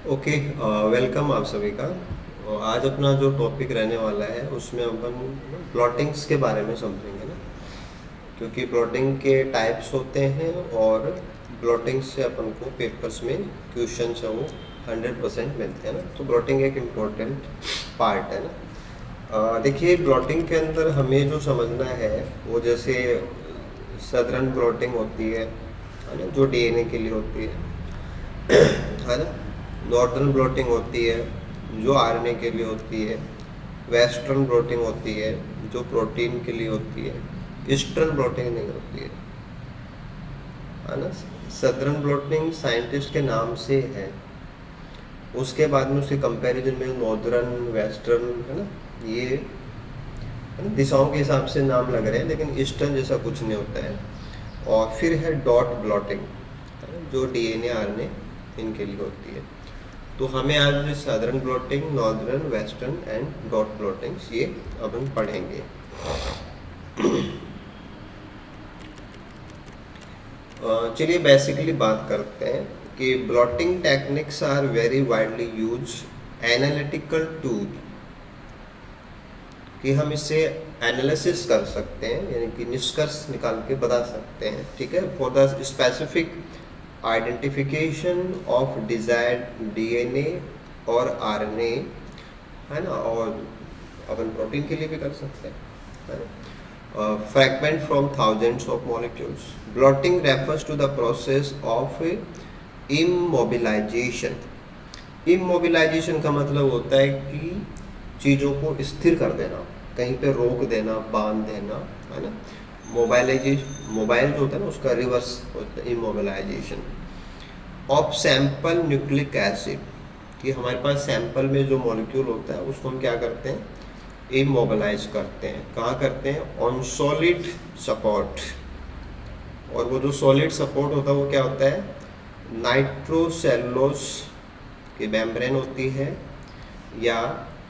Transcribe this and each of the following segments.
Okay. Welcome आप सभी का। आज अपना जो टॉपिक रहने वाला है उसमें अपन प्लॉटिंग्स के बारे में समझेंगे ना, क्योंकि प्लॉटिंग के टाइप्स होते हैं और प्लॉटिंग से अपन को पेपर्स में क्वेश्चन है वो 100% मिलते हैं ना। तो प्लॉटिंग एक इम्पोर्टेंट पार्ट है ना। देखिए, प्लॉटिंग के अंदर हमें जो समझना है वो जैसे सदरन प्लॉटिंग होती है ना, जो डीएनए के लिए होती है ना। नॉर्दर्न ब्लोटिंग होती है जो आरएनए के लिए होती है। वेस्टर्न ब्लोटिंग होती है जो प्रोटीन के लिए होती है। ईस्टर्न ब्लोटिंग नहीं होती है ना। सदर्न ब्लोटिंग साइंटिस्ट के नाम से है, उसके बाद में उसके कंपैरिजन में नॉर्दर्न वेस्टर्न है ना, ये है ना, दिशाओं के हिसाब से नाम लग रहे हैं, लेकिन ईस्टर्न जैसा कुछ नहीं होता है। और फिर है डॉट ब्लॉटिंग, जो डीएनए आरएनए इनके लिए होती है। तो हमें आज साधारण blotting, northern, western and dot blottings ये अपन पढ़ेंगे। चलिए बेसिकली बात करते हैं कि blotting techniques are very widely use analytical tool, कि हम इससे एनालिसिस कर सकते हैं, यानी कि निष्कर्ष निकाल के बता सकते हैं, ठीक है, for the specific identification of desired DNA और आरएनए, है ना। और अपन प्रोटीन के लिए भी कर सकते हैं, है ना। Fragment from thousands of molecules. Blotting refers to the process of immobilisation. Immobilisation का मतलब होता है कि चीज़ों को स्थिर कर देना, कहीं पे रोक देना, बांध देना, है ना। मोबाइल जो होता है ना, उसका रिवर्स होता है immobilisation. Of sample nucleic acid, कि हमारे पास सैंपल में जो मॉलिक्यूल होता है उसको हम क्या करते हैं, इमोबिलाइज करते हैं। कहाँ करते हैं? On solid support. और वो जो सॉलिड सपोर्ट होता है वो क्या होता है? नाइट्रोसेलुलोज की मेम्ब्रेन होती है या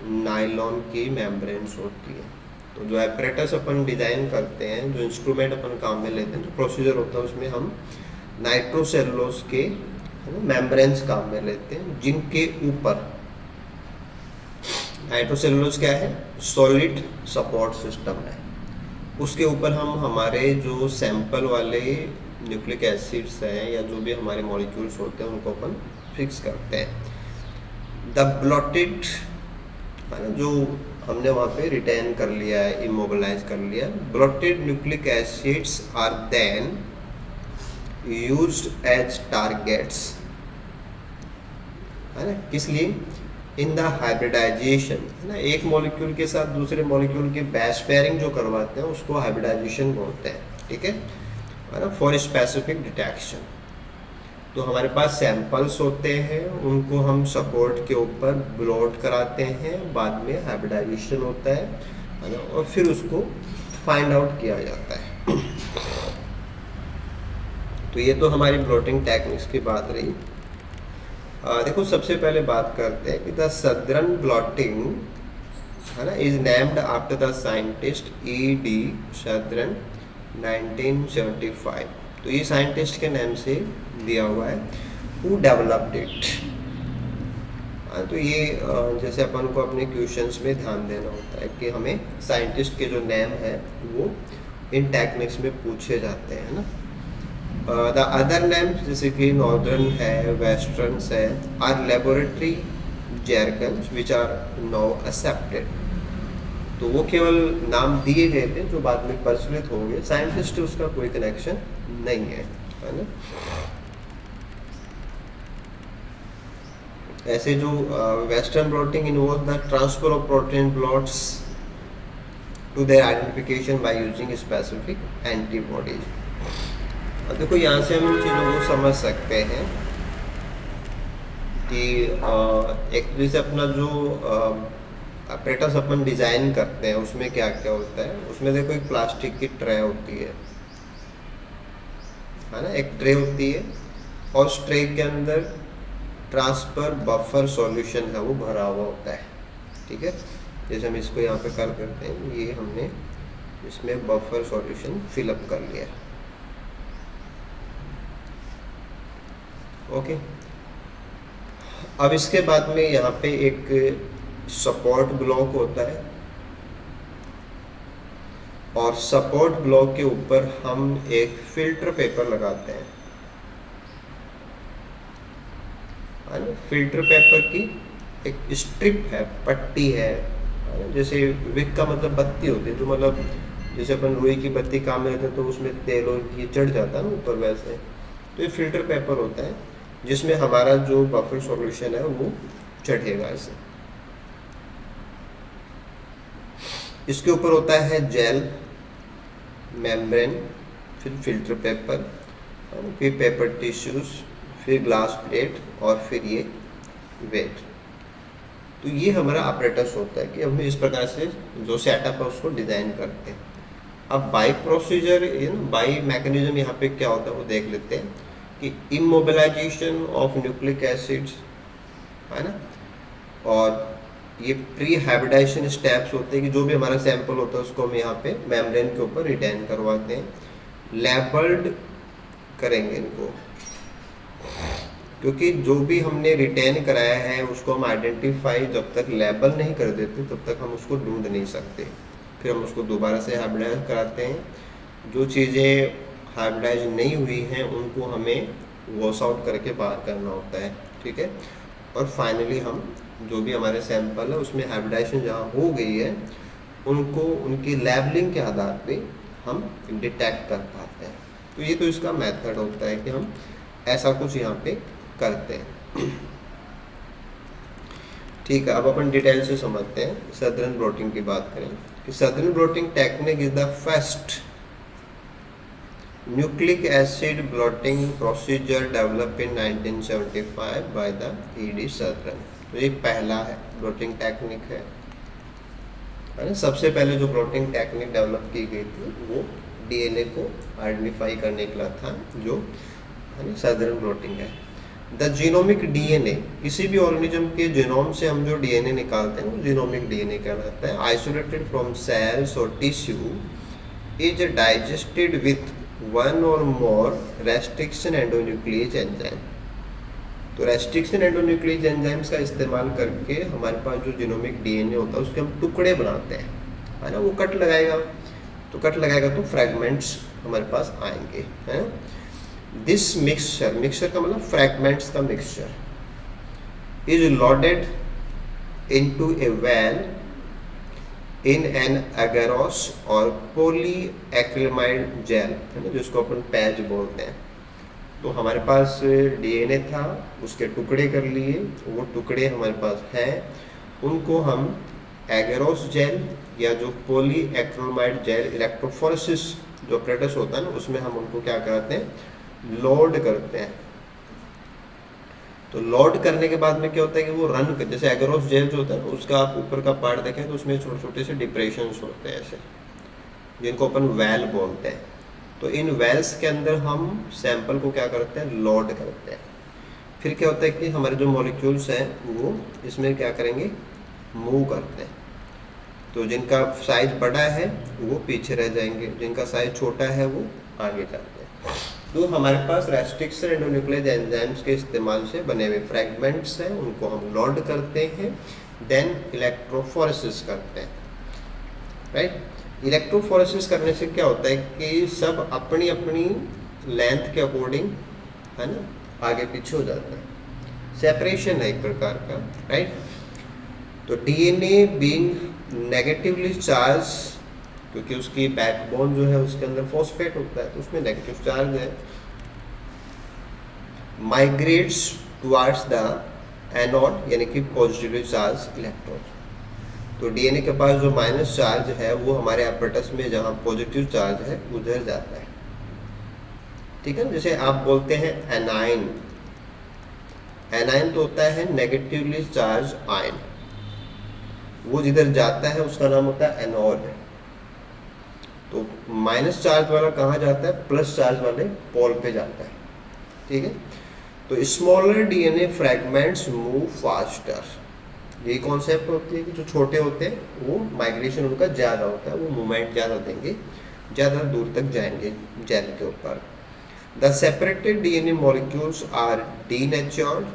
नायलॉन की मेम्ब्रेन्स होती है। तो जो एपरेटस अपन डिज़ाइन करते हैं, जो इंस्ट्रूमेंट अपन काम में लेते हैं, जो प्रोसीजर होता है, उसमें हम नाइट्रोसेलुलोज के मेम्ब्रेन्स काम में लेते हैं, जिनके ऊपर नाइट्रोसेलुलोज क्या है? सॉलिड सपोर्ट सिस्टम है। उसके ऊपर हम हमारे जो सैंपल वाले न्यूक्लिक एसिड्स हैं या जो भी हमारे मॉलिक्यूल्स होते हैं उनको अपन फिक्स करते हैं। द ब्लॉटेड, जो हमने वहाँ पे रिटेन कर लिया है, इमोबिलाइज कर लिया, blotted nucleic acids are then used as targets, है ना। किस लिए? इन द हाइब्रिडाइजेशन, है ना। एक मॉलिक्यूल के साथ दूसरे मॉलिक्यूल के बेस पेयरिंग जो करवाते हैं उसको हाइब्रिडाइजेशन बोलते हैं, ठीक है ना, फॉर स्पेसिफिक डिटेक्शन। तो हमारे पास सैंपल्स होते हैं, उनको हम सपोर्ट के ऊपर ब्लॉट कराते हैं, बाद में हाइब्रिडाइजेशन होता है ना, और फिर उसको फाइंड आउट किया जाता है। तो ये तो हमारी ब्लॉटिंग टेक्निक्स की बात रही। देखो, सबसे पहले बात करते हैं कि द सदर्न ब्लॉटिंग, है ना, is named after the scientist E.D. Southern 1975। तो ये साइंटिस्ट के नाम से दिया हुआ है, हु डेवलप्ड इट। तो ये जैसे अपन को अपने क्वेश्चंस में ध्यान देना होता है कि हमें साइंटिस्ट के जो नेम है वो इन टेक्निक्स में पूछे जाते हैं ना। द अदर नेम जैसे कि नॉर्दर्न है, वेस्टर्न है, are laboratory jargons which are now accepted. तो वो केवल नाम दिए गए थे जो बाद में प्रचलित हो गए, साइंटिस्ट उसका कोई कनेक्शन नहीं है ना। ऐसे जो western blotting involve the transfer of protein blots to their identification by using specific antibodies. देखो, यहाँ से हम इन चीज़ों को समझ सकते हैं कि एक जैसे अपना जो अपरेटस अपन डिज़ाइन करते हैं उसमें क्या क्या होता है। उसमें देखो, एक प्लास्टिक की ट्रे होती है ना, एक ट्रे होती है, और उस ट्रे के अंदर ट्रांसफर बफर सॉल्यूशन है वो भरा हुआ होता है, ठीक है। जैसे हम इसको यहाँ पे कर करते हैं, ये हमने इसमें बफर सॉल्यूशन फिलअप कर लिया, ओके। अब इसके बाद में यहाँ पे एक सपोर्ट ब्लॉक होता है, और सपोर्ट ब्लॉक के ऊपर हम एक फिल्टर पेपर लगाते हैं, है ना। फिल्टर पेपर की एक स्ट्रिप है, पट्टी है, जैसे विक का मतलब बत्ती होती है, तो मतलब जैसे अपन रुई की बत्ती काम में लेते हैं तो उसमें तेल और ये चढ़ जाता है ना ऊपर, वैसे तो ये फिल्टर पेपर होता है जिसमें हमारा जो बफर सॉल्यूशन है वो चढ़ेगा इसे। इसके ऊपर होता है जेल, मेम्ब्रेन, फिर फिल्टर पेपर, फिर पेपर टिश्यूज, फिर ग्लास प्लेट, और फिर ये वेट। तो ये हमारा ऑपरेटस होता है कि हम इस प्रकार से जो सेटअप है उसको डिज़ाइन करते हैं। अब बाई प्रोसीजर, बाई मैकेनिज्म यहाँ पे क्या होता है वो देख लेते हैं कि इमोबिलाइजेशन ऑफ न्यूक्लिक एसिड्स, है ना, और ये प्री हाइब्रिडाइजेशन स्टेप्स होते हैं कि जो भी हमारा सैंपल होता है उसको हम यहाँ पे मेम्ब्रेन के ऊपर रिटेन करवाते हैं, लेबल्ड करेंगे इनको, क्योंकि जो भी हमने रिटेन कराया है उसको हम आइडेंटिफाई जब तक लेबल नहीं कर देते तब तक हम उसको ढूंढ नहीं सकते। फिर हम उसको दोबारा से हाइब्रिडाइज कराते हैं। जो चीज़ें हाइब्रिडाइज नहीं हुई हैं उनको हमें वॉश आउट करके बाहर करना होता है, ठीक है। और फाइनली हम जो भी हमारे सैंपल है उसमें हाइब्रिडाइजेशन जहाँ हो गई है उनको उनकी लेबलिंग के आधार पे हम डिटेक्ट कर पाते हैं। तो ये तो इसका मेथड होता है कि हम ऐसा कुछ यहाँ पे करते हैं, ठीक है। अब अपन डिटेल से समझते हैं। सदर्न ब्लोटिंग की बात करें कि southern blotting technique is the first nucleic acid blotting procedure develop in 1975 by the E.D. Southern. तो ये पहला है ब्लोटिंग टेक्निक है ना। सबसे पहले जो ब्लोटिंग टेक्निक डेवलप की गई थी वो डीएनए को आइडेंटिफाई करने के लिए था, जो सदर्न ब्लोटिंग है। द जीनोमिक डीएनए, किसी भी ऑर्गेनिज्म के जीनोम से हम जो डीएनए निकालते हैं वो जीनोमिक डीएनए कहलाता है। आइसोलेटेड फ्रॉम सेल्स और tissue is digested with one और मोर रेस्ट्रिक्शन एंडोन्यूक्लियस एंजाइम। तो रेस्ट्रिक्शन एंडोन्यूक्लियस एंजाइम्स का इस्तेमाल करके हमारे पास जो जीनोमिक डीएनए होता है उसके हम टुकड़े बनाते हैं, है ना। वो कट लगाएगा तो फ्रैगमेंट्स हमारे पास आएंगे, है ना। दिस मिक्सचर का मतलब फ्रैगमेंट्स का mixture is loaded into a well in an agarose और पॉलीएक्रिलामाइड जेल, है ना, जिसको अपन पैच बोलते हैं। तो हमारे पास डीएनए था, उसके टुकड़े कर लिए, वो टुकड़े हमारे पास हैं, उनको हम एगेरोस जेल या जो पॉलीएक्रिलामाइड जेल इलेक्ट्रोफोरेसिस जो ऑपरेटस होता है ना उसमें हम उनको क्या करते हैं, लोड करते हैं। तो लोड करने के बाद में क्या होता है कि वो रन कर, जैसे एगेरोस जेल जो होता है उसका आप ऊपर का पार्ट देखें तो उसमें छोटे छोटे से डिप्रेशंस होते हैं ऐसे, जिनको अपन वेल बोलते हैं। तो इन वेल्स के अंदर हम सैंपल को क्या करते हैं, लोड करते हैं। फिर क्या होता है कि हमारे जो मॉलिक्यूल्स हैं वो इसमें क्या करेंगे, मूव करते हैं। तो जिनका साइज बड़ा है वो पीछे रह जाएंगे, जिनका साइज छोटा है वो आगे जाते हैं। तो हमारे पास रेस्ट्रिक्शन एंडोन्यूक्लियस एंजाइम्स के इस्तेमाल से बने हुए फ्रैगमेंट्स हैं, उनको हम लोड करते हैं, देन इलेक्ट्रोफोरेसिस करते हैं, राइट। इलेक्ट्रोफोरेसिस करने से क्या होता है कि सब अपनी अपनी लेंथ के अकॉर्डिंग, है ना, आगे पीछे हो जाता है, सेपरेशन है एक प्रकार का, राइट। तो डीएनए बीइंग नेगेटिवली चार्ज, क्योंकि उसकी बैकबोन जो है उसके अंदर फॉस्फेट होता है तो उसमें नेगेटिव चार्ज है, माइग्रेट्स टुवर्ड्स द एनोड यानी कि पॉजिटिवली चार्ज इलेक्ट्रॉन। तो डीएनए के पास जो माइनस चार्ज है वो हमारे apparatus में जहाँ पॉजिटिव चार्ज है उधर जाता है, ठीक है। जैसे आप बोलते हैं एनाइन, एनाइन तो होता है नेगेटिवली चार्ज आयन, वो जिधर जाता है उसका नाम होता है एनोड। तो माइनस चार्ज वाला कहाँ जाता है, प्लस चार्ज वाले पोल पे जाता है, ठीक है। तो smaller DNA fragments move faster, यही कॉन्सेप्ट होती है कि जो छोटे होते हैं वो माइग्रेशन उनका ज़्यादा होता है, वो मूवमेंट ज़्यादा देंगे, ज़्यादा दूर तक जाएंगे जेल के ऊपर। The separated DNA molecules are denatured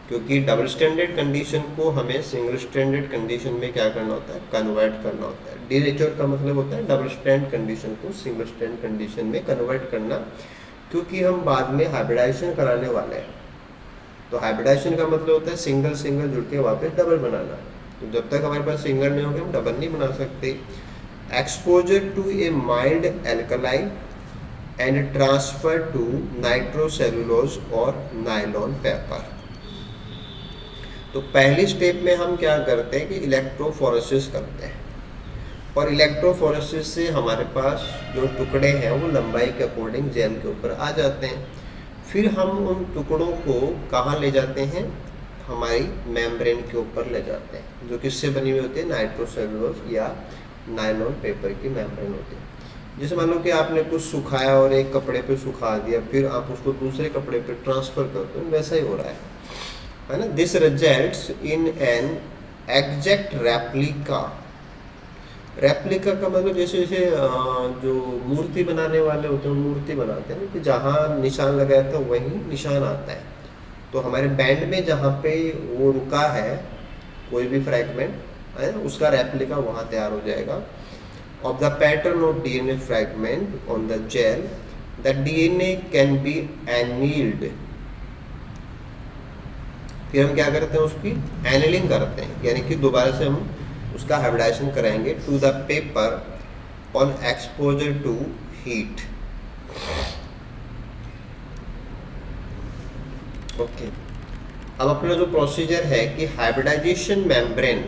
क्योंकि डबल स्टैंडर्ड कंडीशन को हमें सिंगल स्टैंडर्ड कंडीशन में क्या करना होता है, कन्वर्ट करना होता है। डीनेचर का मतलब होता है डबल स्टैंड कंडीशन को सिंगल स्टैंड कंडीशन में कन्वर्ट करना, क्योंकि हम बाद में हाइब्रिडाइजेशन कराने वाले हैं। तो हाइब्रिडाइजेशन का मतलब होता है सिंगल सिंगल जुड़ के वापस डबल बनाना। तो जब तक हमारे पास सिंगल नहीं होगा हम डबल नहीं बना सकते। Exposure to a mild alkali and transfer to nitrocellulose और नायलॉन पेपर। तो पहली स्टेप में हम क्या करते हैं कि इलेक्ट्रोफोरेसिस करते हैं, और इलेक्ट्रोफोरेसिस से हमारे पास जो टुकड़े हैं वो लंबाई के अकॉर्डिंग जेल के ऊपर आ जाते हैं। फिर हम उन टुकड़ों को कहाँ ले जाते हैं, हमारी मेम्ब्रेन के ऊपर ले जाते हैं, जो किससे बनी हुई होती है, नाइट्रोसेलुलोज या नायलॉन पेपर की मेम्ब्रेन होती है। जैसे मान लो कि आपने कुछ सुखाया और एक कपड़े पे सुखा दिया, फिर आप उसको दूसरे कपड़े पे ट्रांसफ़र करते हो, वैसा ही हो रहा है ना। This results in an exact replica. Replica का मतलब जैसे जैसे जो मूर्ति बनाने वाले होते हैं मूर्ति बनाते हैं कि जहाँ निशान लगाया था वहीं निशान आता है। तो हमारे बैंड में जहाँ पे वो रुका है कोई भी फ्रैगमेंट है उसका रेप्लिका वहाँ तैयार हो जाएगा। Of the pattern of DNA fragment on the gel the DNA can be annealed. फिर हम क्या करते हैं, उसकी एनिलिंग करते हैं, यानी कि दोबारा से हम उसका हाइब्रिडाइजेशन कराएंगे to the paper on exposure to heat. Okay, अब अपना जो प्रोसीजर है कि हाइब्रिडाइजेशन मेम्ब्रेन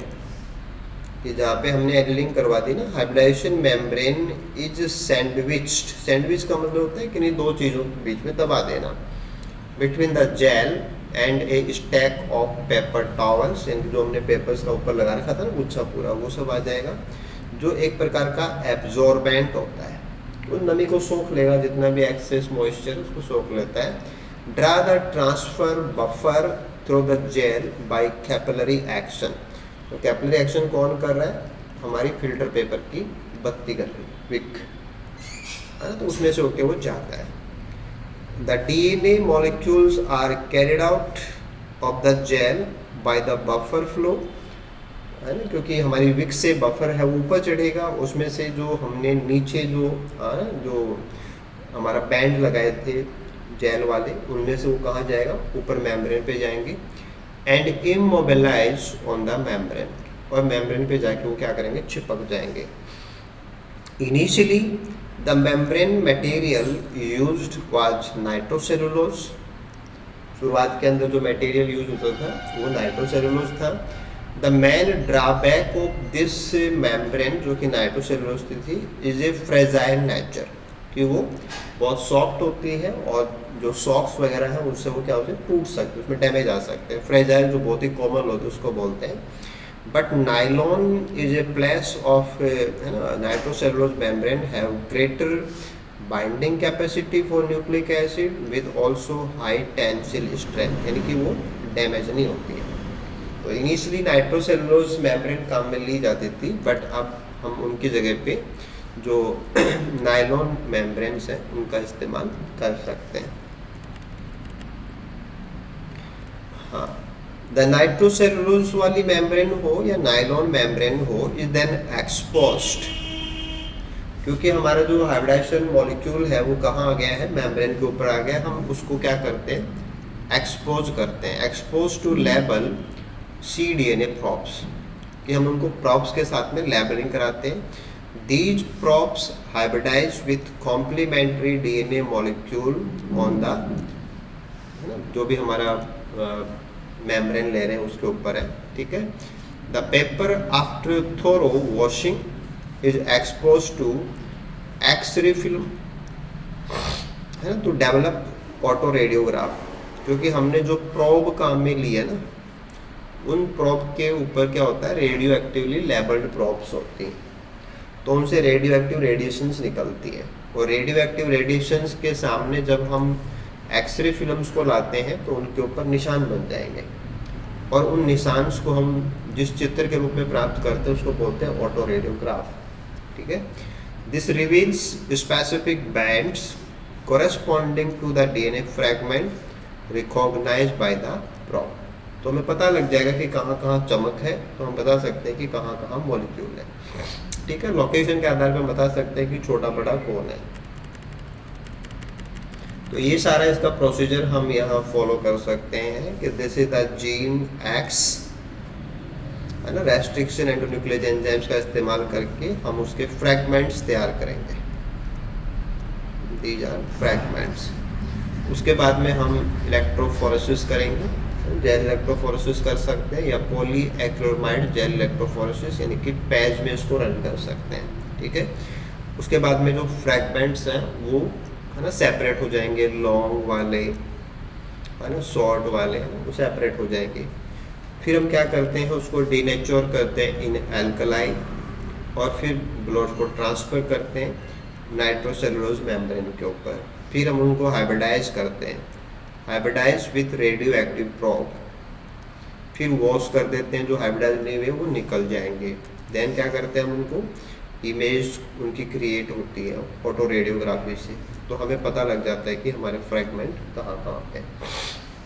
कि जहाँ पे हमने एनिलिंग करवा दी ना, hybridisation membrane is sandwiched. Sandwich का मतलब होता है कि नहीं दो चीज़ों के बीच में दबा देना, between the gel and a stack of paper towels, जो हमने पेपर्स का ऊपर लगा रखा था ना गुच्छा पूरा, वो सब आ जाएगा, जो एक प्रकार का एब्जॉर्बेंट होता है, वो नमी को सोख लेगा, जितना भी एक्सेस मॉइस्चर उसको सोख लेता है। Draw the transfer buffer through the gel by capillary action. तो कैपिलरी एक्शन कौन कर रहा है, हमारी फिल्टर पेपर की बत्ती कर रही है, विक है ना, तो उसमें से होके वो जाता है। The DNA molecules are carried out of the gel by the buffer flow, है ना, क्योंकि हमारी विक से बफर है वो ऊपर चढ़ेगा, उसमें से जो हमने नीचे जो हमारा बैंड लगाए थे जेल वाले, उनमें से वो कहाँ जाएगा, ऊपर मेम्ब्रेन पे जाएंगे। And immobilise on the membrane, और मेम्ब्रेन पे जाके वो क्या करेंगे, चिपक जाएंगे। Initially the membrane material used was nitrocellulose। शुरुआत के अंदर जो मटेरियल यूज होता था वो नाइट्रोसेलुलोज था। The main drawback of this membrane, जो कि नाइट्रोसेलुलोज थी, इज ए फ्रेजाइल नेचर, कि वो बहुत सॉफ्ट होती है और जो सॉक्स वगैरह है उससे वो क्या होते हैं, टूट सकते हैं, उसमें डैमेज आ सकते हैं। फ्रेजाइल जो बहुत ही कॉमन होते हैं उसको बोलते हैं। But nylon is a place of nitrocellulose membrane have greater binding capacity for nucleic acid with also high tensile strength, यानी कि वो डैमेज नहीं होती है। तो इनिशियली नाइट्रोसेलुलोज मेम्ब्रेन काम में ली जाती थी, बट अब हम उनकी जगह पे जो नायलॉन मेम्ब्रेन्स हैं उनका इस्तेमाल कर सकते हैं। हाँ, द नाइट्रोसेलुलोज वाली मेम्ब्रेन हो या नायलॉन मेम्ब्रेन हो इज देन एक्सपोज्ड, क्योंकि हमारा जो हाइब्रिडाइजेशन मॉलिक्यूल है वो कहाँ आ गया है, मेम्ब्रेन के ऊपर आ गया। हम उसको क्या करते हैं, एक्सपोज करते हैं। Expose to label cDNA probes, कि हम उनको प्रॉप्स के साथ में लेबलिंग कराते हैं। These probes hybridise with complementary DNA molecule on the, जो भी हमारा मेम्ब्रेन ले रहे हैं उसके ऊपर है, ठीक है। The paper after thorough washing is expose to X ray film, है ना, टू डेवलप ऑटो रेडियोग्राफ, क्योंकि हमने जो प्रोब काम में लिया ना, उन प्रोब के ऊपर क्या होता है, रेडियो एक्टिवली लेबल्ड प्रोब्स होती हैं, तो उनसे रेडियो एक्टिव रेडिएशंस निकलती है, और रेडियो एक्टिव रेडिएशंस के सामने जब हम एक्सरे फिल्म्स को लाते हैं तो उनके ऊपर निशान बन जाएंगे, और उन निशान को हम जिस चित्र के रूप में प्राप्त करते हैं उसको बोलते हैं ऑटो रेडियोग्राफ, ठीक है। This reveals specific bands corresponding to the DNA fragment recognised by the probe. तो हमें पता लग जाएगा कि कहाँ कहाँ चमक है, तो हम बता सकते हैं कि कहाँ कहाँ मॉलिक्यूल है। ठीक है, लोकेशन के आधार पर हम बता सकते हैं कि छोटा बड़ा कौन है। तो ये सारा इसका प्रोसीजर हम यहाँ फॉलो कर सकते हैं कि this is the gene x, है ना, रेस्ट्रिक्शन एंडोन्यूक्लियस एंजाइम्स का इस्तेमाल करके हम उसके फ्रैगमेंट्स तैयार करेंगे, दीज आर फ्रैगमेंट्स। उसके बाद में हम इलेक्ट्रोफोरेसिस करेंगे, जेल इलेक्ट्रोफोरेसिस कर सकते हैं या पॉली एक्रिलामाइड जेल इलेक्ट्रोफोरेसिस यानी कि पैच में इसको रन कर सकते हैं। ठीक है, उसके बाद में जो फ्रैगमेंट्स हैं वो, है ना, सेपरेट हो जाएंगे, लॉन्ग वाले, है ना, शॉर्ट वाले, वो सेपरेट हो जाएंगे। फिर हम क्या करते हैं, उसको डीनेचर करते हैं इन एल्कलाई, और फिर ब्लड को ट्रांसफ़र करते हैं नाइट्रोसेलुलोज मेम्ब्रेन के ऊपर। फिर हम उनको हाइब्रिडाइज करते हैं, hybridise with radioactive probe, फिर वॉश कर देते हैं, जो हाइब्रिडाइज नहीं हुए वो निकल जाएंगे। देन क्या करते हैं, हम उनको इमेज उनकी क्रिएट होती है फोटो रेडियोग्राफी से, तो हमें पता लग जाता है कि हमारे फ्रैगमेंट कहाँ कहाँ पे।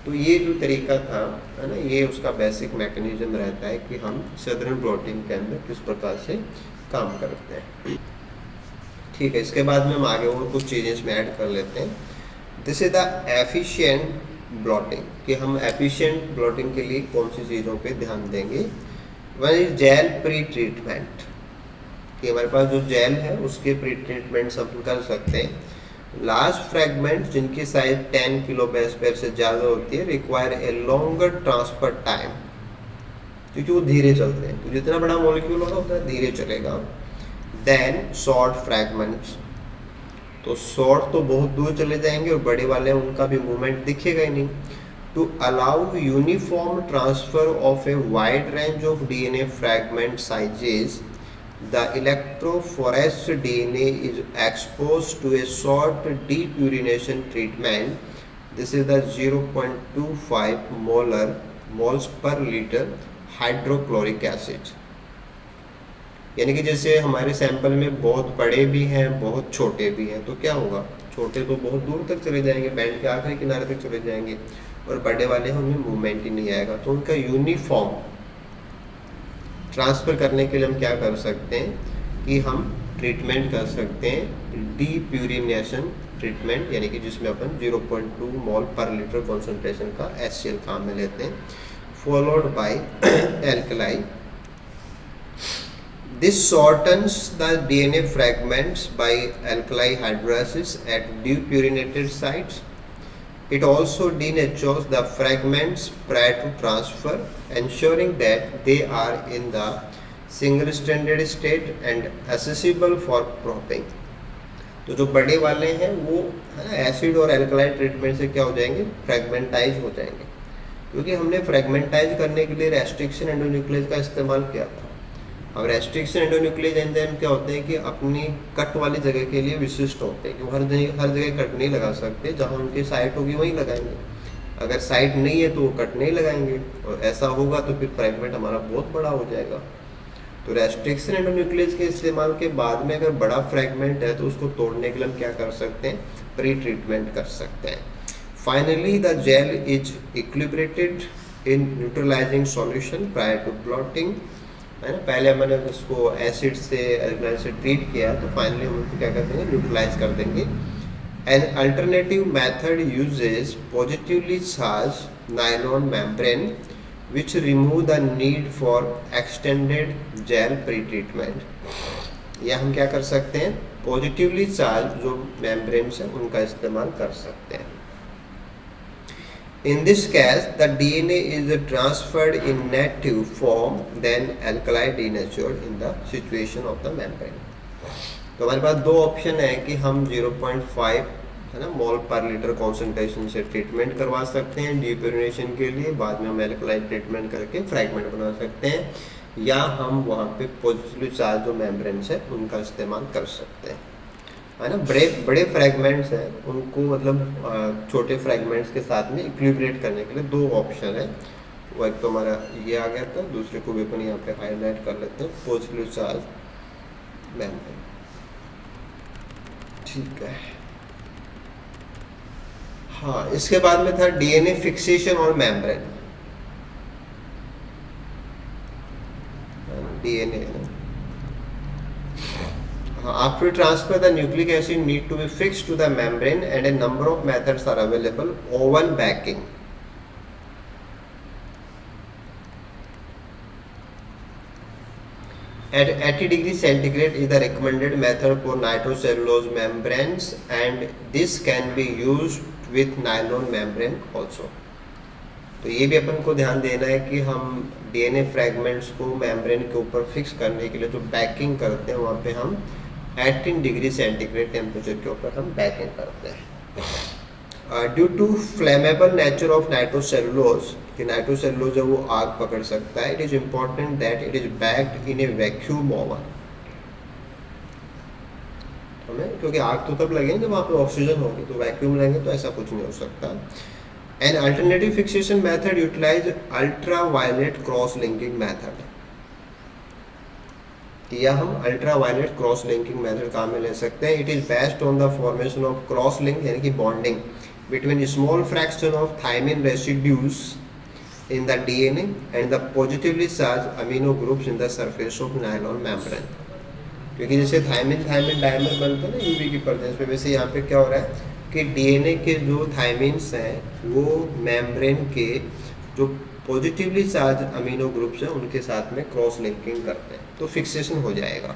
तो ये जो तरीका था, है ना, ये उसका बेसिक मैकेनिज्म रहता है कि हम सदर्न ब्लॉटिंग के अंदर किस प्रकार से काम करते हैं। ठीक है, इसके बाद में हम आगे और कुछ चीज़ें इसमें ऐड कर लेते हैं। This is the efficient blotting, कि हम एफिशिएंट ब्लॉटिंग के लिए कौन सी चीज़ों पे ध्यान देंगे। One is gel pretreatment, कि हमारे पास जो जेल है उसके प्री ट्रीटमेंट्स हम कर सकते हैं। लार्ज फ्रैगमेंट जिनकी साइज 10 किलो बेस पेयर से ज़्यादा होती है require a longer transfer time, क्योंकि वो धीरे चलते हैं, तो जितना बड़ा मॉलिक्यूल होगा उतना धीरे चलेगा। देन शॉर्ट फ्रैगमेंट्स, तो शॉर्ट तो बहुत दूर चले जाएंगे और बड़े वाले उनका भी मूवमेंट दिखेगा ही नहीं। To allow uniform transfer of a wide range of DNA fragment sizes, the electrophoresed DNA is exposed to a short depurination treatment. This is the 0.25 moles per liter hydrochloric acid, यानी कि जैसे हमारे sample में बहुत बड़े भी हैं बहुत छोटे भी हैं, तो क्या होगा, छोटे तो बहुत दूर तक चले जाएंगे, बैंड के आखिरी किनारे तक चले जाएंगे, और बड़े वाले हमें मूवमेंट ही नहीं आएगा। तो उनका यूनिफॉर्म ट्रांसफ़र करने के लिए हम क्या कर सकते हैं कि हम ट्रीटमेंट कर सकते हैं, डीप्यूरिनेशन ट्रीटमेंट, यानी कि जिसमें अपन 0.2 मोल पर लीटर कॉन्सेंट्रेशन का HCl काम में लेते हैं, followed by alkali. This shortens the DNA fragments by alkali hydrolysis at depurinated sites. It also denatures the fragments prior to transfer, ensuring that they are in the single-stranded state and accessible for cropping. तो जो बड़े वाले हैं वो, है ना, acid और एल्कलाइड treatment से क्या हो जाएंगे, फ्रैगमेंटाइज हो जाएंगे, क्योंकि हमने फ्रैगमेंटाइज करने के लिए रेस्ट्रिक्शन एंडोन्यूक्लियस का इस्तेमाल किया था। अब रेस्ट्रिक्शन एंडोन्यूक्लियस एंजाइम क्या होते हैं कि अपनी कट वाली जगह के लिए विशिष्ट होते हैं, कि वो हर जगह कट नहीं लगा सकते, जहाँ उनकी साइट होगी वहीं लगाएंगे, अगर साइट नहीं है तो वो कट नहीं लगाएंगे, और ऐसा होगा तो फिर फ्रैगमेंट हमारा बहुत बड़ा हो जाएगा। तो रेस्ट्रिक्शन एंडोन्यूक्लियस के इस्तेमाल के बाद में अगर बड़ा फ्रैगमेंट है तो उसको तोड़ने के लिए हम क्या कर सकते हैं, प्री ट्रीटमेंट कर सकते हैं। Finally the gel is equilibrated in neutralising solution prior to blotting, है ना, पहले मैंने उसको एसिड से एल्कलाइन से ट्रीट किया, तो फाइनली हम उसको क्या कर देंगे, न्यूट्रलाइज कर देंगे। An alternative method uses positively charge nylon membrane which remove the need for extended gel pretreatment. या हम क्या कर सकते हैं, पॉजिटिवली चार्ज जो मेम्ब्रेन्स हैं उनका इस्तेमाल कर सकते हैं। In this case, the DNA is transferred in native form, then alkali denatured in the situation of the membrane. तो हमारे पास दो ऑप्शन है कि हम 0.5, है ना, मोल पर लीटर कॉन्सेंट्रेशन से ट्रीटमेंट करवा सकते हैं डीप्यूरिनेशन के लिए, बाद में हम एल्कलाई ट्रीटमेंट करके फ्रैगमेंट बना सकते हैं, या हम वहाँ पे पॉजिटिवली चार्ज जो मेम्ब्रेन्स है उनका इस्तेमाल कर सकते हैं, है ना। बड़े फ्रैगमेंट्स हैं उनको मतलब छोटे फ्रैगमेंट्स के साथ में इक्विलिब्रेट करने के लिए दो ऑप्शन है। वो एक तो हमारा ये आ गया था, दूसरे को भी अपन यहाँ पे हाईलाइट कर लेते हैं, पॉजिटिवली चार्ज मेम्ब्रेन। ठीक है, हाँ, इसके बाद में था DNA फिक्सेशन और मेम्ब्रेन। डीएनए है। After transfer, the nucleic acid need to be fixed to the membrane, and a number of methods are available. Oven backing. At 80 degrees centigrade is the recommended method for nitrocellulose membranes, and this can be used with nylon membrane also. तो ये भी अपन को ध्यान देना है कि हम DNA fragments को मेम्ब्रेन के ऊपर फिक्स करने के लिए जो बैकिंग करते हैं वहाँ पे हम 18 डिग्री सेंटीग्रेड टेम्परेचर के ऊपर हम बैकिंग करते हैं। Due to flammable nature of nitrocellulose, कि नाइट्रोसेलुलोज है वो आग पकड़ सकता है, it is important that it is baked in a vacuum oven. हमें क्योंकि आग तो तब लगेगी जब वहाँ पे ऑक्सीजन होगी, तो वैक्यूम लेंगे तो ऐसा कुछ नहीं हो सकता। An alternative fixation method utilise ultraviolet cross linking method, या हम ultraviolet cross linking method काम में ले सकते हैं। It is based on the formation of cross link, यानी कि bonding between small fraction of thymine residues in the DNA and the positively charge amino groups in the surface of nylon membrane. क्योंकि जैसे thiamine thiamine dimer बनते हैं ना UV की presence पे, वैसे यहाँ पे क्या हो रहा है कि डीएनए के जो थायमिन्स हैं वो मेम्ब्रेन के जो पॉजिटिवली चार्ज अमीनो ग्रुप्स हैं उनके साथ में क्रॉस लिंकिंग करते हैं, तो फिक्सेशन हो जाएगा।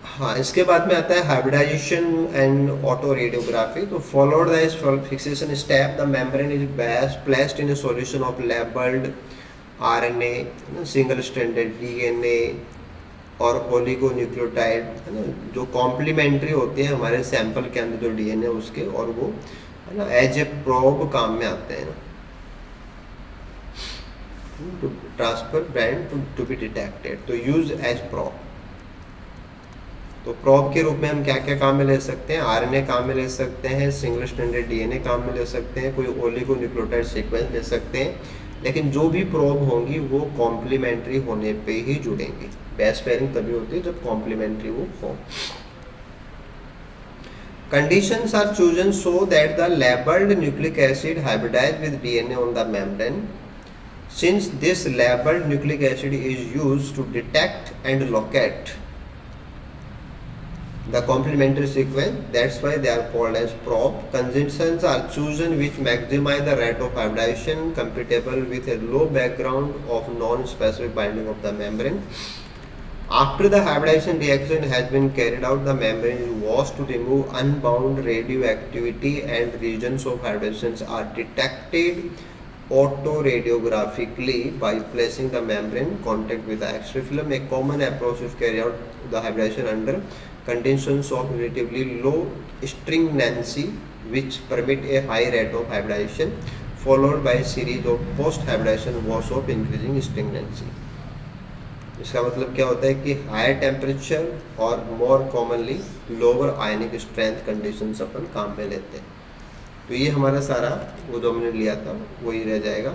हाँ, इसके बाद में आता है हाइब्रिडाइजेशन एंड ऑटो रेडियोग्राफी। तो followed the fixation step, the membrane is placed in A solution of labelled RNA, single stranded DNA और ओलिगोन्यूक्लियोटाइड, है ना, जो कॉम्प्लीमेंट्री होते हैं हमारे सैंपल के अंदर जो डीएनए उसके, और वो है ना एज ए प्रोब काम में आते हैं to transfer band to be detected, तो यूज एज प्रोब। तो प्रोब के रूप में हम क्या क्या काम में ले सकते हैं, आरएनए काम में ले सकते हैं, सिंगल स्ट्रैंडेड डीएनए काम में ले सकते हैं, कोई ओलिगोन्यूक्लियोटाइड सीक्वेंस ले सकते हैं, लेकिन जो भी प्रोब होंगी वो कॉम्प्लीमेंट्री होने पे ही जुड़ेंगी। बेस पेयरिंग तभी होती है जब कॉम्प्लीमेंट्री वो हो। Conditions are chosen so that the labeled nucleic acid hybridize with DNA on the membrane. Since this labeled nucleic acid is used to detect and locate the complementary sequence, that's why they are called as probe. Conditions are chosen which maximize the rate of hybridization compatible with a low background of non-specific binding of the membrane. After the hybridization reaction has been carried out, the membrane is washed to remove unbound radioactivity, and regions of hybridization are detected autoradiographically by placing the membrane in contact with the X-ray film. A common approach is carry out the hybridization under conditions of relatively low stringency, which permit a high rate of hybridization, followed by a series of post-hybridization wash of increasing stringency. इसका मतलब क्या होता है कि higher temperature और more commonly lower आयनिक strength conditions अपन काम में लेते हैं। तो ये हमारा सारा वो जो हमने लिया था वही रह जाएगा।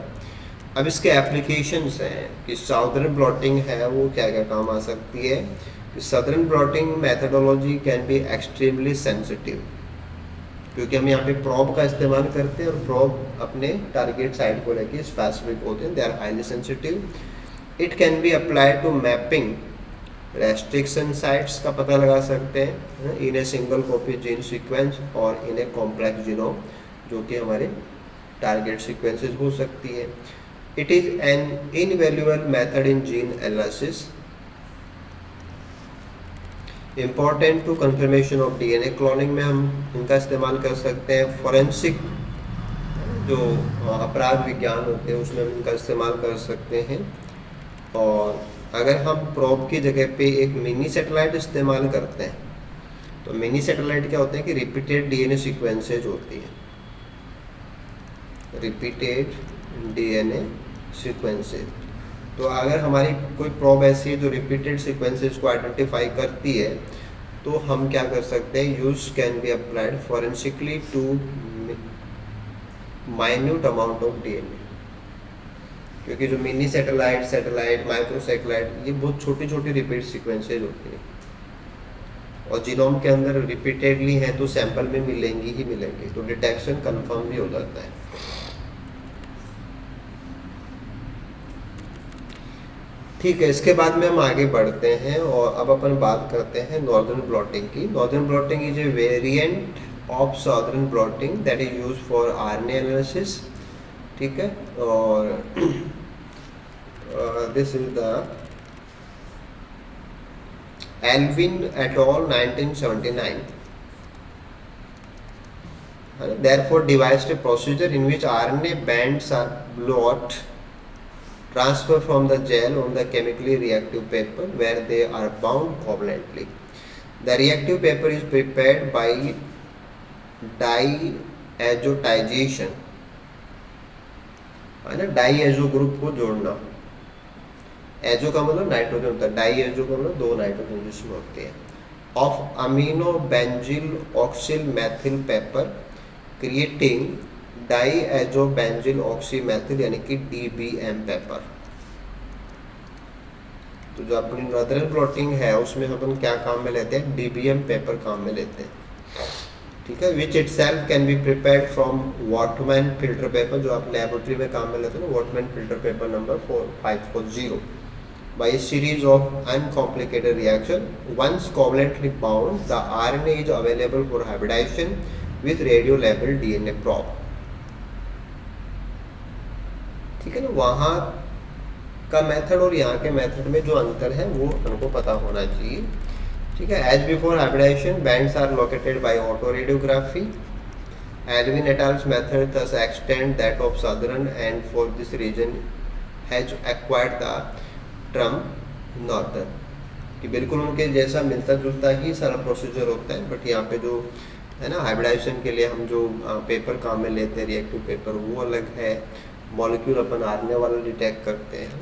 अब इसके एप्लीकेशंस हैं कि साउदर्न ब्लॉटिंग है वो क्या क्या काम आ सकती है। Southern blotting methodology can be extremely sensitive, क्योंकि हम यहाँ पे प्रोब का इस्तेमाल करते हैं और प्रोब अपने टारगेट साइट को लेके स्पेसिफिक होते हैं, they are highly sensitive. It can be applied to mapping restriction sites का पता लगा सकते हैं in a single copy gene sequence और इन ए कॉम्प्लेक्स जीनोम, जो कि हमारे टारगेट सीक्वेंसेस हो सकती है। It is an invaluable method in gene analysis, important to confirmation of DNA cloning में हम इनका इस्तेमाल कर सकते हैं। फॉरेंसिक जो अपराध विज्ञान होते हैं उसमें हम इनका इस्तेमाल कर सकते हैं। और अगर हम प्रोब की जगह पे एक मिनी सैटेलाइट इस्तेमाल करते हैं, तो मिनी सैटेलाइट क्या होते हैं कि रिपीटेड डीएनए सीक्वेंसेज होती है, रिपीटेड डीएनए सीक्वेंसेज। तो अगर हमारी कोई प्रोब ऐसी है जो रिपीटेड सीक्वेंसेस को आइडेंटिफाई करती है, तो हम क्या कर सकते हैं, use can be applied forensically to minute amount of DNA, क्योंकि जो मिनी सैटेलाइट, माइक्रो सैटेलाइट, ये बहुत छोटी छोटी रिपीट सीक्वेंसेज होती हैं। और जीनोम के अंदर रिपीटेडली है तो सैंपल में मिलेंगी ही मिलेंगी, तो डिटेक्शन कंफर्म भी हो जाता है। ठीक है, इसके बाद में हम आगे बढ़ते हैं और अब अपन बात करते हैं नॉर्दर्न ब्लॉटिंग की। Northern blotting is a variant of Southern blotting that is use for RNA analysis. ठीक है, और this is the Alwine et al 1979 therefore devised a procedure in which RNA bands are blot transfer from the gel on the chemically reactive paper where they are bound covalently. The reactive paper is prepared by diazotization, है ना, डाईएजो group को जोड़ना। Azo का मतलब nitrogen होता है, डाईएजो का मतलब 2 नाइट्रोजन जिसमें होते हैं। Of amino benzyl oxyl methyl paper creating diazo benzyl oxy methyl यानी कि DBM पेपर। तो जो अपनी नॉर्दर्न ब्लॉटिंग है उसमें अपन क्या काम में लेते हैं, DBM पेपर काम में लेते हैं। ठीक है, which itself can be prepared from Whatman filter paper, जो आप लेबोरेटरी में काम में लेते हैं ना, Whatman filter paper number 4540 by a series of uncomplicated reaction. Once covalently bound, the RNA is available for hybridization with radio labeled DNA probe. ठीक है ना, वहाँ का मेथड और यहाँ के मेथड में जो अंतर है वो हमको पता होना चाहिए। ठीक है, as before hybridisation bands are located by autoradiography. Alwine et अल's method thus extend that of southern and for this region has acquired the term northern, कि बिल्कुल उनके जैसा मिलता जुलता ही सारा प्रोसीजर होता है, बट यहाँ पे जो है ना हाइब्रिडाइजेशन के लिए हम जो पेपर काम में लेते हैं रिएक्टिव पेपर वो अलग है, मॉलिक्यूल अपन आरएनए वाला डिटेक्ट करते हैं।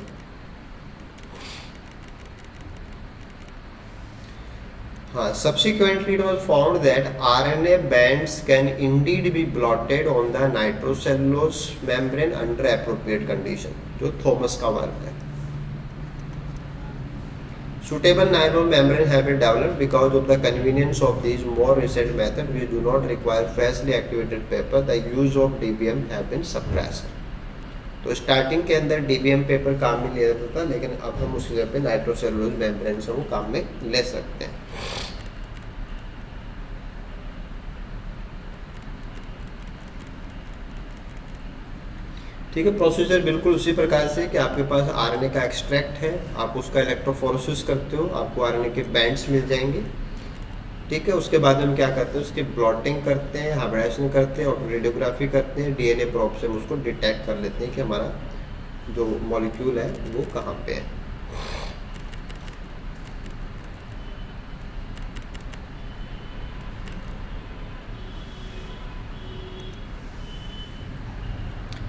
हाँ, subsequently it was found that RNA bands can indeed be blotted on the nitrocellulose membrane under appropriate condition, जो थॉमस का वर्क है। Suitable nylon membrane have been developed because of the convenience of these more recent methods which do not require freshly activated paper. The use of DBM have been suppressed. तो starting के अंदर DBM paper काम में लिया जाता था, लेकिन अब हम उसकी जगह पे नाइट्रोसेलुलोज मेम्ब्रेन से वो काम में ले सकते हैं। ठीक है, प्रोसीजर बिल्कुल उसी प्रकार से कि आपके पास आरएनए का एक्सट्रैक्ट है, आप उसका इलेक्ट्रोफोरेसिस करते हो, आपको आरएनए के बैंड्स मिल जाएंगे। ठीक है, उसके बाद हम क्या करते हैं, उसकी ब्लॉटिंग करते हैं, हाइब्रिडाइजेशन करते हैं और रेडियोग्राफी करते हैं। डीएनए प्रोब से हम उसको डिटेक्ट कर लेते हैं कि हमारा जो मॉलिक्यूल है वो कहाँ पे है।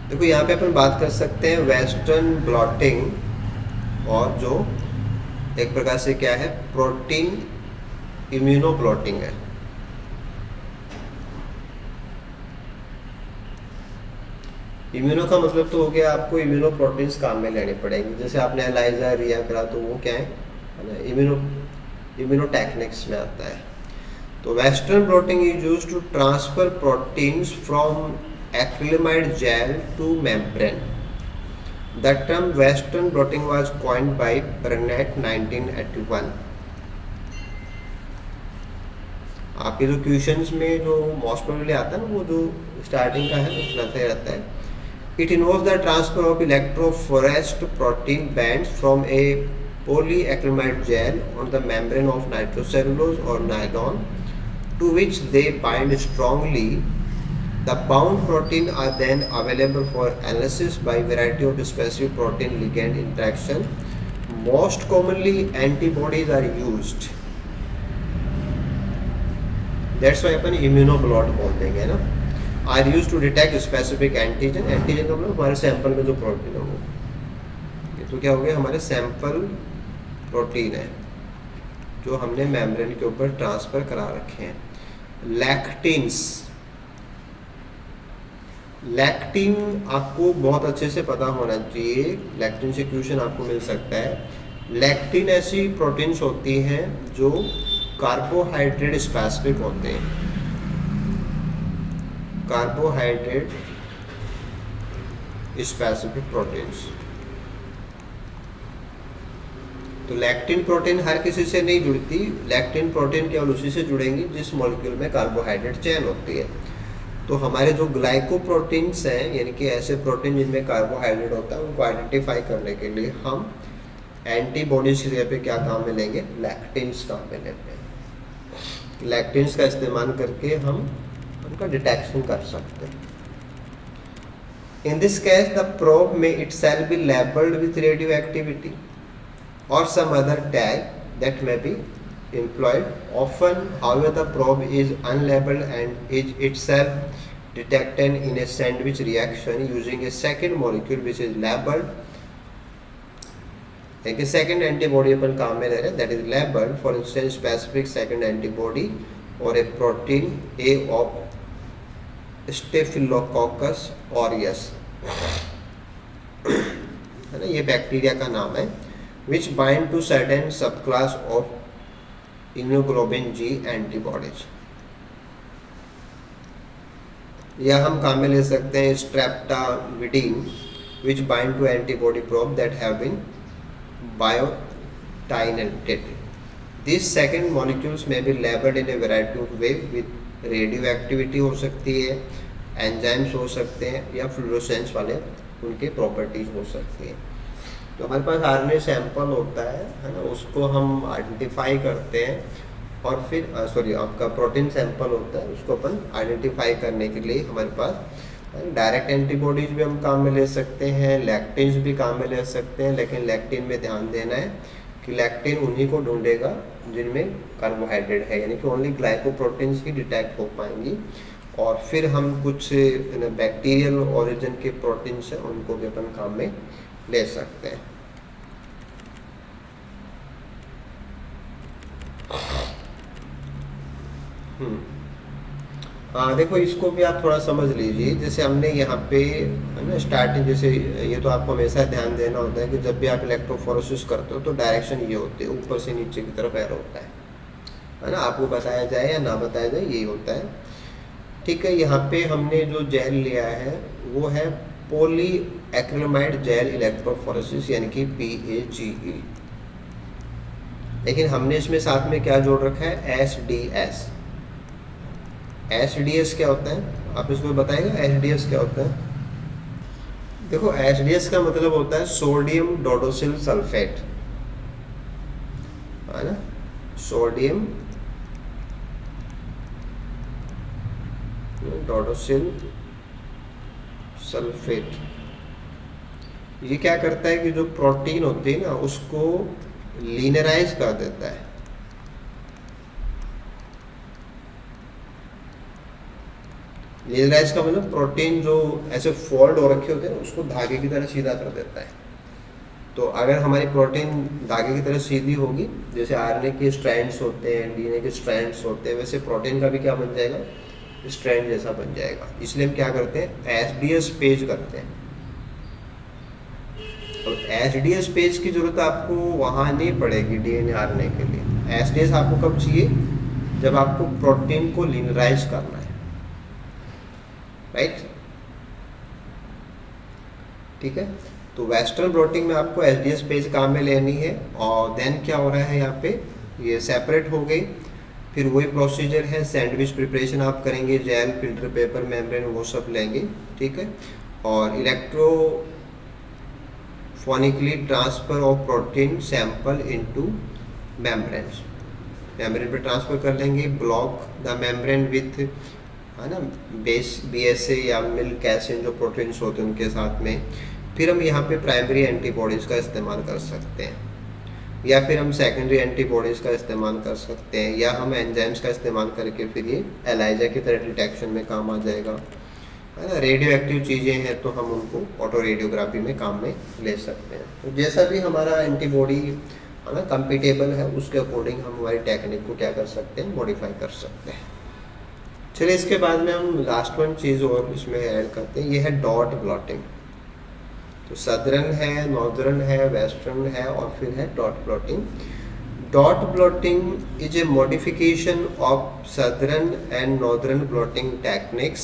देखो यहाँ पे अपन बात कर सकते हैं वेस्टर्न ब्लॉटिंग और जो एक प्रकार से क्या है प्रोटीन इम्यूनो ब्लॉटिंग है। इम्यूनो का मतलब तो हो गया आपको इम्यूनो प्रोटीन्स काम में लेने पड़ेंगे, जैसे आपने एलाइजा रिया करा तो वो क्या है ना, इम्यूनो टेक्निक्स में आता है। तो Western blotting is used to transfer proteins from acrylamide gel to membrane. The term Western blotting was coined by Burnett 1981. आपके जो क्वेश्चंस में जो मोस्ट प्रोबेबली आता है ना, वो जो स्टार्टिंग का है उस तरह से रहता है। It involves the transfer of electrophorest protein bands from a polyacrylamide gel on the membrane of nitrocellulose or nylon to which they bind strongly. The bound protein are then available for analysis by variety of specific protein ligand interaction. Most commonly antibodies are used. That's why upon immunoblot बोल देंगे ना। Are used to detect specific antigen. Antigen का मतलब हमारे sample में जो protein है वो, ये तो क्या हो गया हमारे सैंपल प्रोटीन है जो हमने मेम्ब्रेन के ऊपर ट्रांसफर करा रखे हैं। लैक्टिन्स, लैक्टिन आपको बहुत अच्छे से पता होना चाहिए, लैक्टिन से क्वेश्चन आपको मिल सकता है। लैक्टिन ऐसी प्रोटीन्स होती हैं जो कार्बोहाइड्रेट स्पेसिफिक होते हैं, कार्बोहाइड्रेट स्पेसिफिक प्रोटीन्स। तो लैक्टिन प्रोटीन हर किसी से नहीं जुड़ती, लैक्टिन प्रोटीन केवल उसी से जुड़ेंगी जिस मॉलिक्यूल में कार्बोहाइड्रेट चेन होती है। तो हमारे जो ग्लाइकोप्रोटीन्स हैं, यानी कि ऐसे प्रोटीन जिनमें कार्बोहाइड्रेट होता है, उनको आइडेंटिफाई करने के लिए हम एंटीबॉडीज की जगह पे क्या काम में लेंगे, लैक्टिन्स काम में लेते हैं। लैक्टिन्स का इस्तेमाल करके हम उनका डिटेक्शन कर सकते हैं। In this case the probe में itself be labeled with radioactivity or some other tag that may be employed. Often, however, the probe is unlabeled and is itself detected in a sandwich reaction using a second molecule which is labeled. एक second antibody अपन काम में ले रहे हैं, that is labelled, for instance specific second antibody और a protein A of Staphylococcus aureus, है ना, ये बैक्टीरिया का नाम है, which bind to certain sub class of immunoglobin G antibodies. या हम काम में ले सकते हैं streptavidin, which bind to antibody probe that have been biotinted. These second molecules may be labeled in a variety of way with radioactivity हो सकती है, एंजाइम्स हो सकते हैं, या फ्लोरोसेंस वाले उनके प्रॉपर्टीज हो सकती है। तो हमारे पास आरएनए सैंपल होता है ना, उसको हम आइडेंटिफाई करते हैं, और फिर आपका प्रोटीन सैंपल होता है, उसको अपन आइडेंटिफाई करने के लिए हमारे पास डायरेक्ट एंटीबॉडीज भी हम काम में ले सकते हैं, लैक्टिन्स भी काम में ले सकते हैं। लेकिन लैक्टिन में ध्यान देना है कि लैक्टिन उन्हीं को ढूंढेगा जिनमें कार्बोहाइड्रेट है, यानी कि ओनली ग्लाइकोप्रोटीन्स ही डिटेक्ट हो पाएंगी। और फिर हम कुछ बैक्टीरियल ओरिजिन के प्रोटीन्स हैं, उनको भी अपन काम में ले सकते हैं। हाँ देखो, इसको भी आप थोड़ा समझ लीजिए। जैसे हमने यहाँ पे है ना स्टार्टिंग, जैसे ये तो आपको हमेशा ध्यान देना होता है कि जब भी आप इलेक्ट्रोफोरेसिस करते हो तो डायरेक्शन ये होती है, ऊपर से नीचे की तरफ एरो होता है ना, आपको बताया जाए या ना बताया जाए यही होता है। ठीक है, यहाँ पे हमने जो जेल लिया है वो है पॉली एक्रिलामाइड जेल इलेक्ट्रोफोरेसिस, यानी कि PAGE। लेकिन हमने इसमें साथ में क्या जोड़ रखा है, SDS। SDS क्या होता है, आप इसको बताएगा SDS क्या होता है? देखो, SDS का मतलब होता है सोडियम डोडोसिल सल्फेट, है ना, सोडियम डोडोसिल सल्फेट। ये क्या करता है कि जो प्रोटीन होती है ना, उसको लीनराइज कर देता है। लीनराइज का मतलब प्रोटीन जो ऐसे फोल्ड हो रखे होते हैं उसको धागे की तरह सीधा कर देता है। तो अगर हमारी प्रोटीन धागे की तरह सीधी होगी, जैसे आरएनए के स्ट्रैंड्स होते हैं, डीएनए के स्ट्रैंड्स होते हैं, वैसे प्रोटीन का भी क्या बन जाएगा, स्ट्रैंड जैसा बन जाएगा। इसलिए हम क्या करते हैं, SDS पेज करते हैं। और SDS पेज की जरूरत आपको वहाँ नहीं पड़ेगी डीएनए आरएनए के लिए। SDS आपको कब चाहिए, जब आपको प्रोटीन को लीनराइज करना है, राइट। ठीक है, तो वेस्टर्न ब्लॉटिंग में आपको SDS पेज काम में लेनी है। और देन क्या हो रहा है, यहाँ पे ये सेपरेट हो गई। फिर वही प्रोसीजर है, सैंडविच प्रिपरेशन आप करेंगे, जेल, फिल्टर पेपर, मेम्ब्रेन, वो सब लेंगे। ठीक है, और electrophoretically transfer of protein sample into membranes, membrane पे ट्रांसफर कर लेंगे। ब्लॉक द मेम्ब्रेन विथ, है ना, BSA या मिल्क एसिड जो प्रोटीन्स होते हैं उनके साथ में। फिर हम यहाँ पे प्राइमरी एंटीबॉडीज़ का इस्तेमाल कर सकते हैं, या फिर हम सेकेंडरी एंटीबॉडीज़ का इस्तेमाल कर सकते हैं, या हम एंजाइम्स का इस्तेमाल करके फिर ये एलाइजा की तरह डिटेक्शन में काम आ जाएगा, है ना। रेडियो एक्टिव चीज़ें हैं तो हम उनको ऑटो रेडियोग्राफी में काम में ले सकते हैं। तो जैसा भी हमारा एंटीबॉडी, है ना, कंपेटेबल है, उसके अकॉर्डिंग हम हमारी टेक्निक को क्या कर सकते हैं, मॉडिफाई कर सकते हैं। चलिए, इसके बाद में हम लास्ट वन चीज़ और इसमें ऐड करते हैं, ये है डॉट ब्लॉटिंग। तो सदर्न है, नॉर्दर्न है, वेस्टर्न है, और फिर है dot blotting. Dot blotting is a modification of southern and northern blotting techniques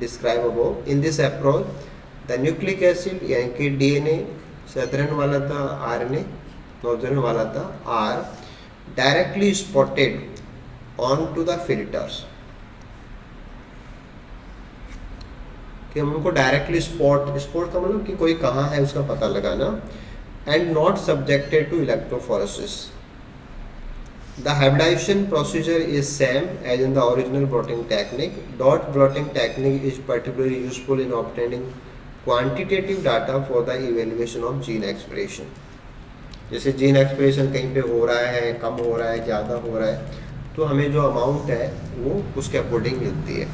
described above. In this approach, the nucleic acid यानी कि DNA southern वाला था RNA, northern वाला था R, directly spotted onto the filters. कि हम उनको directly spot का मतलब कि कोई कहाँ है उसका पता लगाना, and not subjected to electrophoresis. The hybridization procedure is same as in the original blotting technique. Dot blotting technique is particularly useful in obtaining quantitative data for the evaluation of gene expression. जैसे gene expression कहीं पे हो रहा है, कम हो रहा है, ज़्यादा हो रहा है, तो हमें जो अमाउंट है वो उसके अकॉर्डिंग मिलती है.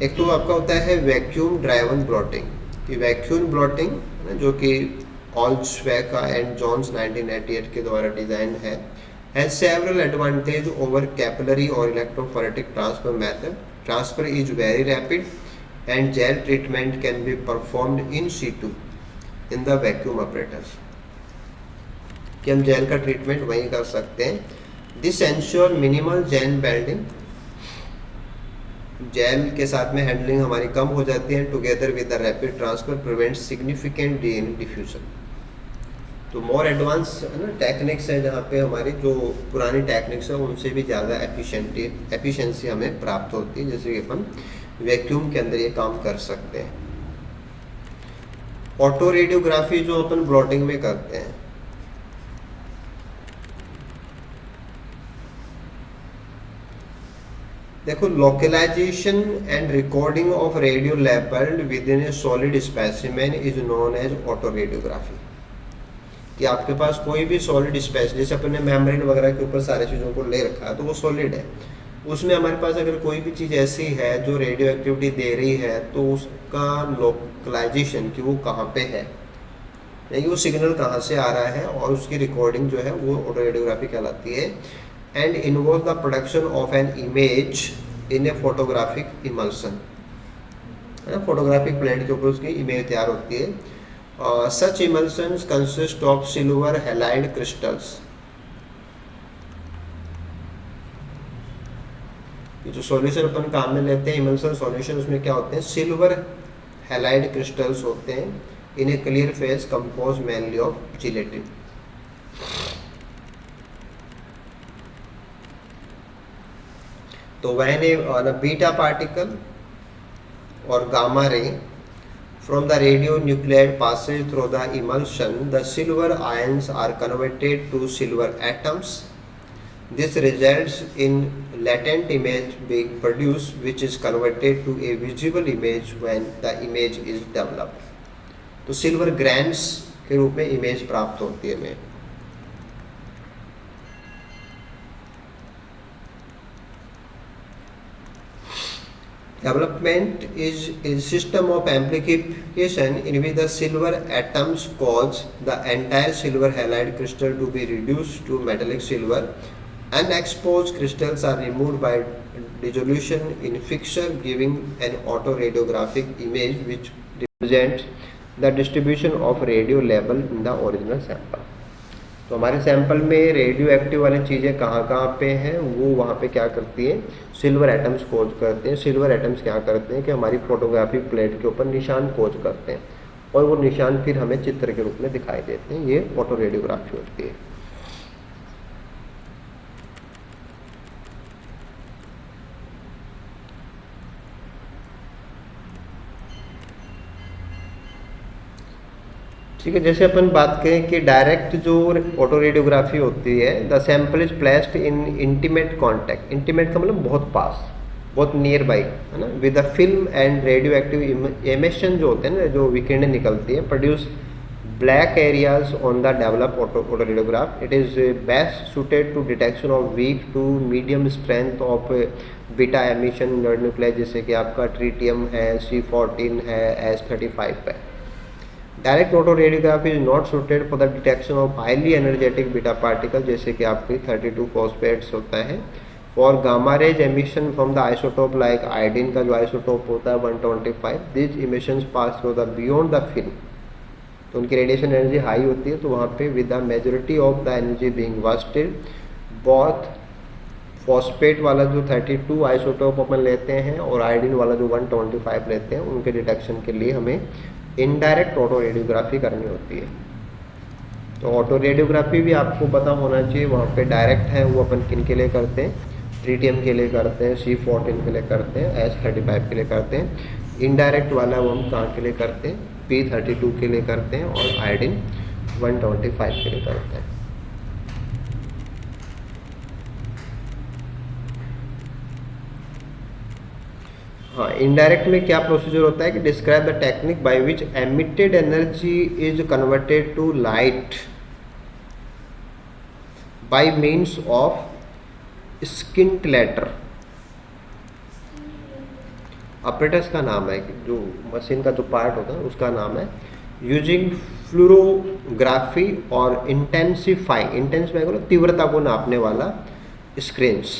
एक तो आपका होता है वैक्यूम ड्राइवन ब्लॉटिंग. ये वैक्यूम ब्लॉटिंग जो कि ऑल्सवेका एंड जॉन्स 1988 के द्वारा डिज़ाइन है, has several advantage over capillary or electrophoretic transfer method. Transfer is very rapid and gel treatment can be performed in situ in the vacuum apparatus. कि हम jail का treatment वहीं कर सकते हैं. This ensure minimal gel bending. जेल के साथ में हैंडलिंग हमारी कम हो जाती है. Together with the rapid transfer prevents significant DNA diffusion. तो मोर एडवांस है ना टेक्निक्स है जहाँ पे हमारी जो पुरानी टेक्निक्स है उनसे भी ज़्यादा एफिशिएंसी हमें प्राप्त होती है, जैसे कि अपन वैक्यूम के अंदर ये काम कर सकते हैं. ऑटो रेडियोग्राफी जो अपन ब्लॉटिंग में करते हैं, देखो localisation and recording of radiolabelled within a solid specimen is known as autoradiography. कि आपके पास कोई भी सॉलिड स्पेस, जैसे अपने मेम्ब्रेन वगैरह के ऊपर सारी चीज़ों को ले रखा है तो वो सॉलिड है, उसमें हमारे पास अगर कोई भी चीज़ ऐसी है जो रेडियो एक्टिविटी दे रही है तो उसका लोकलाइजेशन कि वो कहाँ पे है, यानी वो सिग्नल कहाँ से आ रहा है, और उसकी रिकॉर्डिंग जो है वो ऑटो रेडियोग्राफी कहलाती है. And involve the production of an image in A photographic emulsion. Photographic plate के ऊपर उसकी इमेज तैयार होती है. Such emulsions consist of silver halide crystals. ये जो सॉल्यूशन अपन काम में लेते हैं इमल्सन सॉल्यूशन, उसमें क्या होते हैं, सिल्वर हैलाइड क्रिस्टल्स होते हैं in a clear phase compose mainly of gelatin. तो व्हेन ए बीटा पार्टिकल और gamma ray from the radionuclide passes through the emulsion, the silver ions are converted to silver atoms. This results in latent image being produced, which is converted to a visible image when the image is developed. तो silver grains के रूप में image प्राप्त होती है हमें. Development is a system of amplification in which the silver atoms cause the entire silver halide crystal to be reduced to metallic silver. Unexposed crystals are removed by dissolution in fixture, giving an autoradiographic image which represents the distribution of radio label in the original sample. तो हमारे sample में radio active वाली चीज़ें कहाँ कहाँ पे हैं वो वहाँ पे क्या करती हैं, सिल्वर एटम्स कोज करते हैं. सिल्वर एटम्स क्या करते हैं कि हमारी फोटोग्राफिक प्लेट के ऊपर निशान कोज करते हैं और वो निशान फिर हमें चित्र के रूप में दिखाई देते हैं. ये ऑटो रेडियोग्राफी होती है. ठीक है, जैसे अपन बात करें कि डायरेक्ट जो ऑटो रेडियोग्राफी होती है, the sample is placed in intimate contact. Intimate का मतलब बहुत पास, बहुत नियर बाई, है ना, with the film and radioactive emission जो होते हैं ना, जो विकिरणें निकलती हैं, produce black areas on the develop autoradiograph. It is best suited to detection of weak to medium strength of beta emission nuclei, जैसे कि आपका ट्रीटियम है, C14 है, S35 है. Direct auto radiography is not suited for the detection of highly energetic beta particle, जैसे कि आपकी 32 phosphates होता है. For gamma rays emission from the isotope like iodine का जो आइसोटोप होता है 125, this emissions pass through the beyond the film. तो उनकी रेडिएशन एनर्जी हाई होती है, तो वहाँ पे with the majority of the energy being wasted बहुत फॉस्फेट वाला जो 32 आइसोटोप अपन लेते हैं और आयोडीन वाला जो 125 लेते हैं, उनके डिटेक्शन के लिए हमें इनडायरेक्ट ऑटो रेडियोग्राफी करनी होती है। तो ऑटो रेडियोग्राफी भी आपको पता होना चाहिए। वहाँ पे डायरेक्ट है वो अपन किन के लिए करते हैं, ट्रीटियम के लिए करते हैं, C14 के लिए करते हैं, S35 के लिए करते हैं। इनडायरेक्ट वाला वो हम कहाँ के लिए करते हैं, P32 के लिए करते हैं और आयोडीन 125 के लिए करते हैं। हाँ, इनडायरेक्ट में क्या प्रोसीजर होता है कि describe the technique by which emitted energy is converted to light by means of scintillator. Operators का नाम है, जो मशीन का जो पार्ट होता है उसका नाम है। यूजिंग फ्लोरोग्राफी और इंटेंसिफाई, इंटेंसिफाई को तीव्रता को नापने वाला स्क्रीन्स।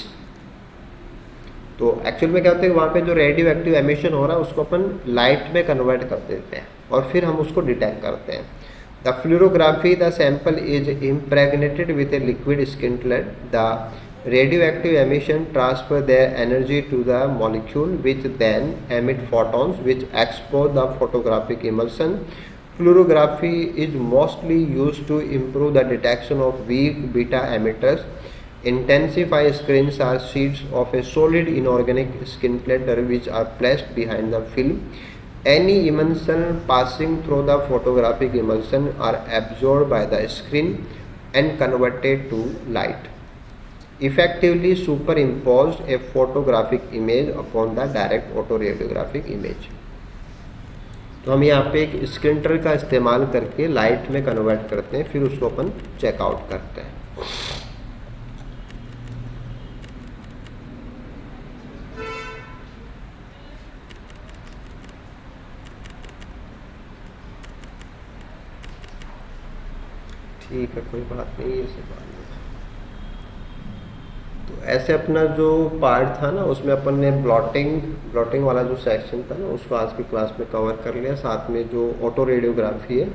तो एक्चुअल में क्या होता है कि वहाँ पे जो रेडियो एक्टिव एमिशन हो रहा है उसको अपन लाइट में कन्वर्ट कर देते हैं और फिर हम उसको डिटेक्ट करते हैं। The fluorography, the sample is impregnated with a liquid scintillant. The radioactive emission transfer their energy to the molecule which then emit photons which expose the photographic emulsion. Fluorography is mostly used to improve the detection of weak beta emitters. Intensify screens are sheets of a solid inorganic skintlate which are placed behind the film. Any emulsion passing through the photographic emulsion are absorbed by the screen and converted to light. Effectively superimposed a photographic image upon the direct autoradiographic image. तो हम यहाँ पे एक स्क्रिंटर का इस्तेमाल करके light में convert करते हैं, फिर उसको अपन चेकआउट करते हैं। ठीक है, कोई बात नहीं, ये सब बात नहीं। तो ऐसे अपना जो पार्ट था ना उसमें अपन ने ब्लॉटिंग वाला जो सेक्शन था ना उसको आज की क्लास में कवर कर लिया। साथ में जो ऑटो रेडियोग्राफी है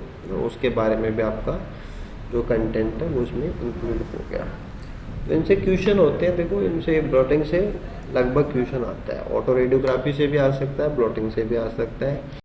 उसके बारे में भी आपका जो कंटेंट है वो उसमें इंक्लूड हो गया। तो इनसे क्वेश्चन होते हैं, देखो इनसे ब्लॉटिंग से लगभग क्वेश्चन आता है। ऑटो रेडियोग्राफी से भी आ सकता है, ब्लॉटिंग से भी आ सकता है।